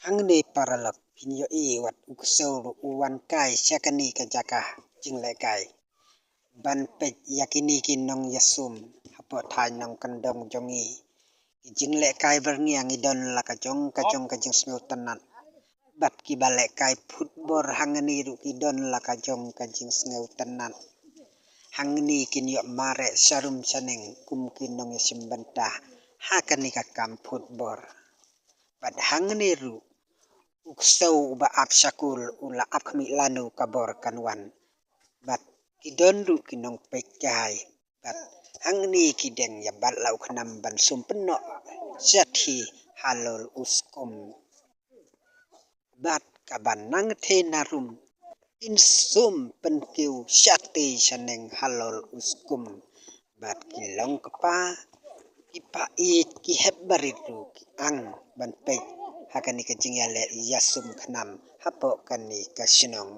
Hangne paralak pinyo iwat uksol uwan kai syakani kajakah jinglekai. Ban pej yakini kinong yasum hapo thai nong kandong jongi. Jinglekai berngiang idon la kajong kajing sngo tenat. Bat ki balekai putbor hangni ru idon la kajong kajing sngo tenat. Hangni kinyo mare syarum saneng kum kinong yasim bentah hakani kakam putbor. Bat hangni ru uksau ba ap syakul ula ap kami lanu kabor kanwan. Bat kidon ru kinong pekai. Bat hangni kideng ya bat lau kenam ban sumpenok syati halol uskum. Bat kaban nang te narum insum penkiu syati saneng halol uskum. Bat kilong kepa kipait ki hebaritu ki ang ban pej hakani kajing yale yasum kenam hapo kani kasinong.